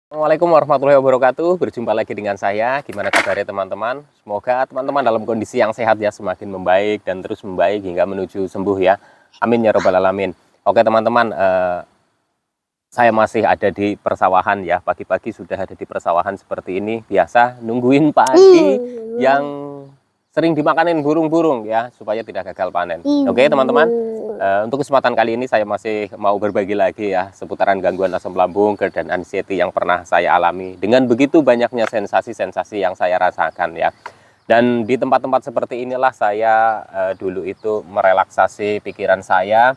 Assalamualaikum warahmatullahi wabarakatuh. Berjumpa lagi dengan saya. Gimana kabarnya teman-teman? Semoga teman-teman dalam kondisi yang sehat ya, semakin membaik dan terus membaik hingga menuju sembuh ya. Amin ya robbal alamin. Oke teman-teman, saya masih ada di persawahan ya. Pagi-pagi sudah ada di persawahan seperti ini. Biasa nungguin padi yang sering dimakanin burung-burung ya, supaya tidak gagal panen. Oke teman-teman, untuk kesempatan kali ini saya masih mau berbagi lagi ya seputaran gangguan asam lambung, GERD dan anxiety yang pernah saya alami. Dengan begitu banyaknya sensasi-sensasi yang saya rasakan ya. Dan di tempat-tempat seperti inilah saya dulu itu merelaksasi pikiran saya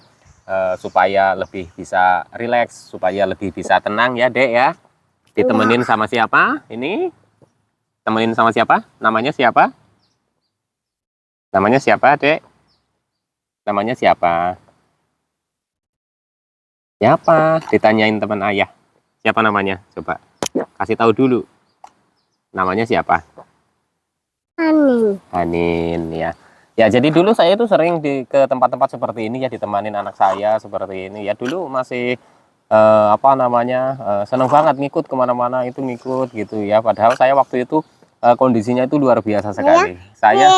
supaya lebih bisa rileks, supaya lebih bisa tenang ya Dek ya. Ditemenin sama siapa? Ini temenin sama siapa? Namanya siapa? Namanya siapa Dek? Namanya siapa? Siapa? Ditanyain teman ayah. Siapa namanya? Coba kasih tahu dulu. Namanya siapa? Anin. Anin ya. Ya jadi dulu saya itu sering ke tempat-tempat seperti ini ya, ditemanin anak saya seperti ini ya. Dulu masih seneng banget ngikut kemana-mana, itu ngikut gitu ya. Padahal saya waktu itu kondisinya itu luar biasa sekali. Saya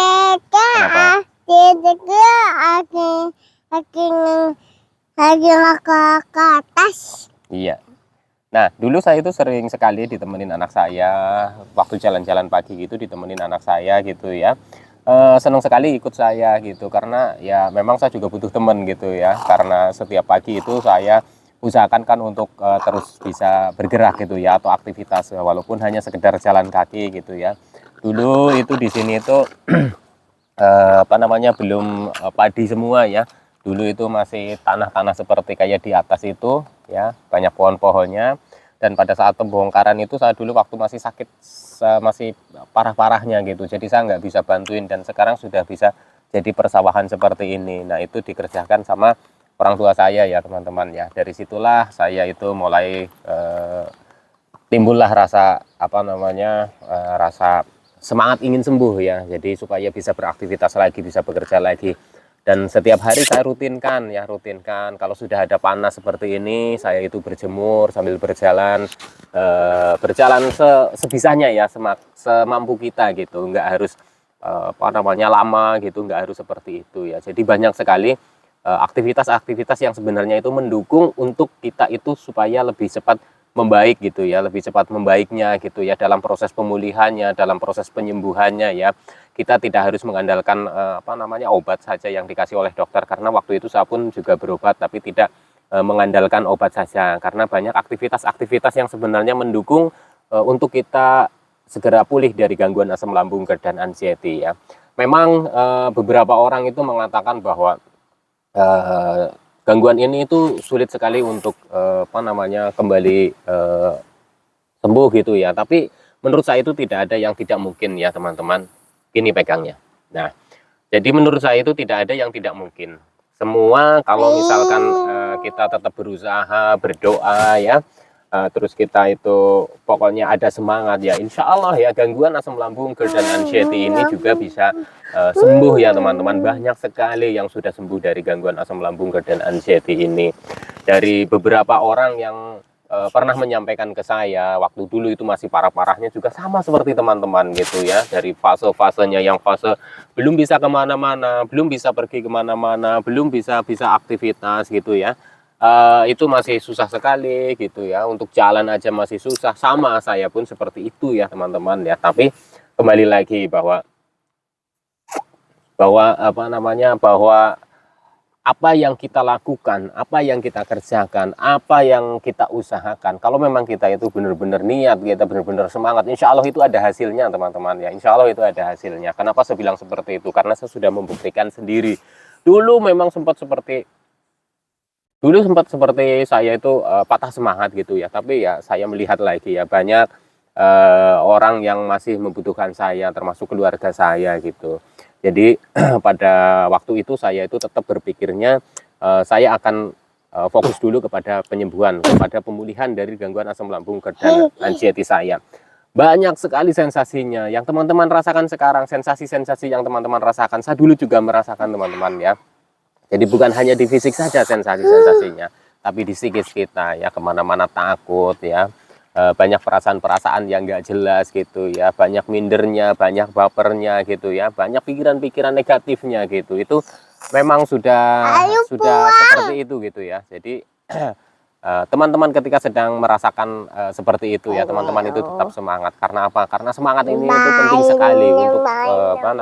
kenapa? Lagi ke atas. Iya. Nah, dulu saya itu sering sekali ditemenin anak saya, waktu jalan-jalan pagi gitu ditemenin anak saya gitu ya. Senang sekali ikut saya gitu, karena ya memang saya juga butuh temen gitu ya. Karena setiap pagi itu saya usahakan kan untuk terus bisa bergerak gitu ya, atau aktivitas walaupun hanya sekedar jalan kaki gitu ya. Dulu itu di sini itu belum padi semua ya. Dulu itu masih tanah-tanah seperti kayak di atas itu ya, banyak pohon-pohonnya. Dan pada saat pembongkaran itu saya dulu waktu masih sakit, masih parah-parahnya gitu, jadi saya nggak bisa bantuin. Dan sekarang sudah bisa jadi persawahan seperti ini. Nah itu dikerjakan sama orang tua saya ya teman-teman ya. Dari situlah saya itu mulai timbullah rasa rasa semangat ingin sembuh ya. Jadi supaya bisa beraktivitas lagi, bisa bekerja lagi. Dan setiap hari saya rutinkan kalau sudah ada panas seperti ini, saya itu berjemur sambil berjalan, sebisanya ya, semampu kita gitu, nggak harus lama gitu, nggak harus seperti itu ya. Jadi banyak sekali aktivitas-aktivitas yang sebenarnya itu mendukung untuk kita itu supaya lebih cepat membaik gitu ya, lebih cepat membaiknya gitu ya, dalam proses pemulihannya, dalam proses penyembuhannya ya. Kita tidak harus mengandalkan obat saja yang dikasih oleh dokter, karena waktu itu saya pun juga berobat tapi tidak mengandalkan obat saja, karena banyak aktivitas-aktivitas yang sebenarnya mendukung untuk kita segera pulih dari gangguan asam lambung, GERD dan anxiety ya. Memang beberapa orang itu mengatakan bahwa gangguan ini itu sulit sekali untuk kembali sembuh gitu ya. Tapi menurut saya itu tidak ada yang tidak mungkin ya teman-teman. Ini pegangnya. Nah, jadi menurut saya itu tidak ada yang tidak mungkin. Semua kalau misalkan kita tetap berusaha, berdoa ya, terus kita itu pokoknya ada semangat ya, insya Allah ya gangguan asam lambung, GERD dan anxiety ini juga bisa sembuh ya teman-teman. Banyak sekali yang sudah sembuh dari gangguan asam lambung, GERD dan anxiety ini. Dari beberapa orang yang pernah menyampaikan ke saya waktu dulu itu masih parah-parahnya juga sama seperti teman-teman gitu ya. Dari fase-fasenya yang fase belum bisa kemana-mana, belum bisa pergi kemana-mana, belum bisa aktivitas gitu ya. Itu masih susah sekali gitu ya, untuk jalan aja masih susah. Sama saya pun seperti itu ya teman-teman ya. Tapi kembali lagi bahwa apa yang kita lakukan, apa yang kita kerjakan, apa yang kita usahakan, kalau memang kita itu benar-benar niat, kita benar-benar semangat, insya Allah itu ada hasilnya teman-teman ya. Insya Allah itu ada hasilnya. Kenapa saya bilang seperti itu? Karena saya sudah membuktikan sendiri. Dulu memang sempat seperti saya itu patah semangat gitu ya. Tapi ya saya melihat lagi ya, banyak orang yang masih membutuhkan saya, termasuk keluarga saya gitu. Jadi pada waktu itu saya itu tetap berpikirnya saya akan fokus dulu kepada penyembuhan, kepada pemulihan dari gangguan asam lambung, GERD dan anxiety saya. Banyak sekali sensasinya yang teman-teman rasakan sekarang, sensasi-sensasi yang teman-teman rasakan, saya dulu juga merasakan teman-teman ya. Jadi bukan hanya di fisik saja sensasi-sensasinya, tapi di psikis kita ya, kemana-mana takut ya, banyak perasaan-perasaan yang nggak jelas gitu ya, banyak mindernya, banyak bapernya gitu ya, banyak pikiran-pikiran negatifnya gitu. Itu memang sudah seperti itu gitu ya. Jadi teman-teman ketika sedang merasakan seperti itu ya, teman-teman itu tetap semangat. Karena apa? Karena semangat ini itu penting sekali untuk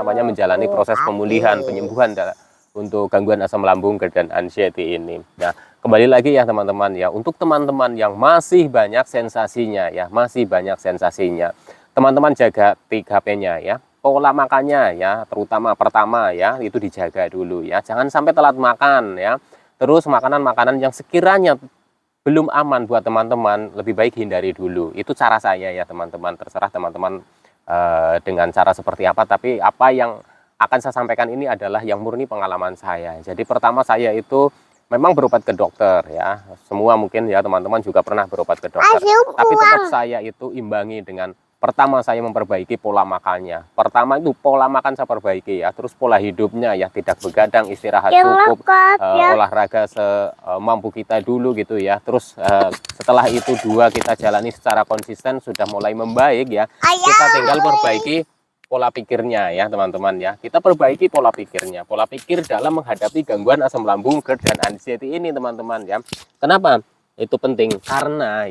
menjalani proses pemulihan, penyembuhan untuk gangguan asam lambung, GERD dan anxiety ini. Nah, kembali lagi ya teman-teman ya, untuk teman-teman yang masih banyak sensasinya ya, masih banyak sensasinya, teman-teman jaga 3P-nya ya. Pola makannya ya, terutama pertama ya, itu dijaga dulu ya. Jangan sampai telat makan ya. Terus makanan-makanan yang sekiranya belum aman buat teman-teman, lebih baik hindari dulu. Itu cara saya ya teman-teman, terserah teman-teman dengan cara seperti apa, tapi apa yang akan saya sampaikan ini adalah yang murni pengalaman saya. Jadi pertama saya itu memang berobat ke dokter ya. Semua mungkin ya teman-teman juga pernah berobat ke dokter. Tapi tetap saya itu imbangi dengan pertama saya memperbaiki pola makannya. Pertama itu pola makan saya perbaiki ya. Terus pola hidupnya ya, tidak begadang, istirahat cukup, olahraga semampu kita dulu gitu ya. Terus setelah itu kita jalani secara konsisten, sudah mulai membaik ya. Kita tinggal perbaiki pola pikirnya ya teman-teman ya. Kita perbaiki pola pikirnya, pola pikir dalam menghadapi gangguan asam lambung, GERD dan anxiety ini teman-teman ya. Kenapa itu penting? Karena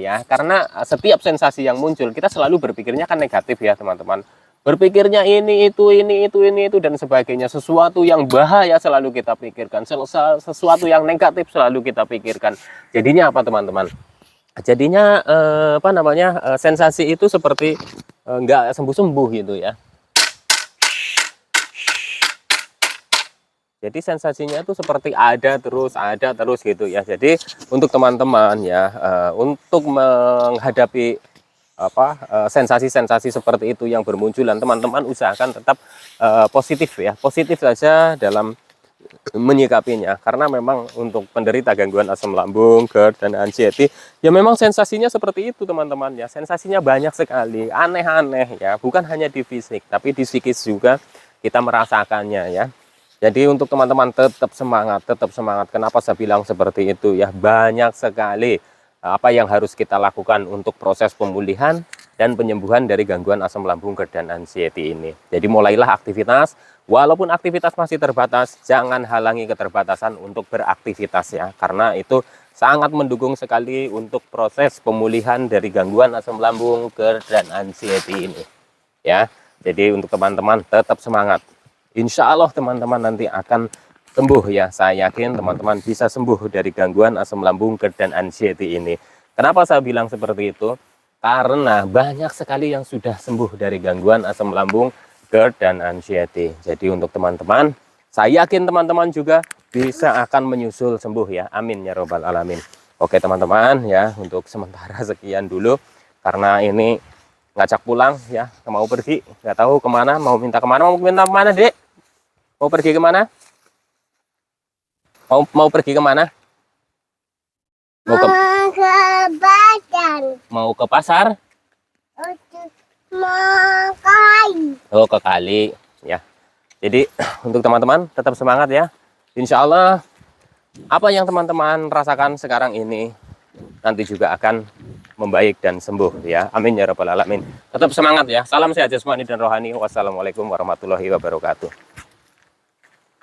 setiap sensasi yang muncul kita selalu berpikirnya kan negatif ya teman-teman. Berpikirnya ini itu dan sebagainya, sesuatu yang bahaya selalu kita pikirkan, sesuatu yang negatif selalu kita pikirkan. Jadinya apa teman-teman? Jadinya sensasi itu seperti nggak sembuh-sembuh gitu ya. Jadi sensasinya itu seperti ada terus gitu ya. Jadi untuk teman-teman ya, untuk menghadapi sensasi-sensasi seperti itu yang bermunculan, teman-teman usahakan tetap positif ya, positif saja dalam menyikapinya. Karena memang untuk penderita gangguan asam lambung, GERD dan anxiety ya, memang sensasinya seperti itu teman-teman ya. Sensasinya banyak sekali, aneh-aneh ya, bukan hanya di fisik tapi di psikis juga kita merasakannya ya. Jadi untuk teman-teman tetap semangat. Kenapa saya bilang seperti itu ya? Banyak sekali apa yang harus kita lakukan untuk proses pemulihan dan penyembuhan dari gangguan asam lambung, GERD dan anxiety ini. Jadi mulailah aktivitas, walaupun aktivitas masih terbatas, jangan halangi keterbatasan untuk beraktivitas ya. Karena itu sangat mendukung sekali untuk proses pemulihan dari gangguan asam lambung, GERD dan anxiety ini. Ya, jadi untuk teman-teman tetap semangat. Insya Allah teman-teman nanti akan sembuh ya. Saya yakin teman-teman bisa sembuh dari gangguan asam lambung, GERD dan anxiety ini. Kenapa saya bilang seperti itu? Karena banyak sekali yang sudah sembuh dari gangguan asam lambung, GERD dan anxiety. Jadi untuk teman-teman, saya yakin teman-teman juga bisa akan menyusul sembuh ya. Amin ya robbal alamin. Oke teman-teman ya, untuk sementara sekian dulu. Karena ini ngajak pulang ya, mau pergi, nggak tahu kemana, mau minta kemana dek? Mau pergi kemana? Mau pergi kemana? Mau ke pasar? Mau kali. Oh, ke kali ya. Jadi untuk teman-teman tetap semangat ya. Insya Allah apa yang teman-teman rasakan sekarang ini nanti juga akan membaik dan sembuh ya. Amin ya rabbal alamin. Tetap semangat ya. Salam sehat jasmani dan rohani. Wassalamualaikum warahmatullahi wabarakatuh.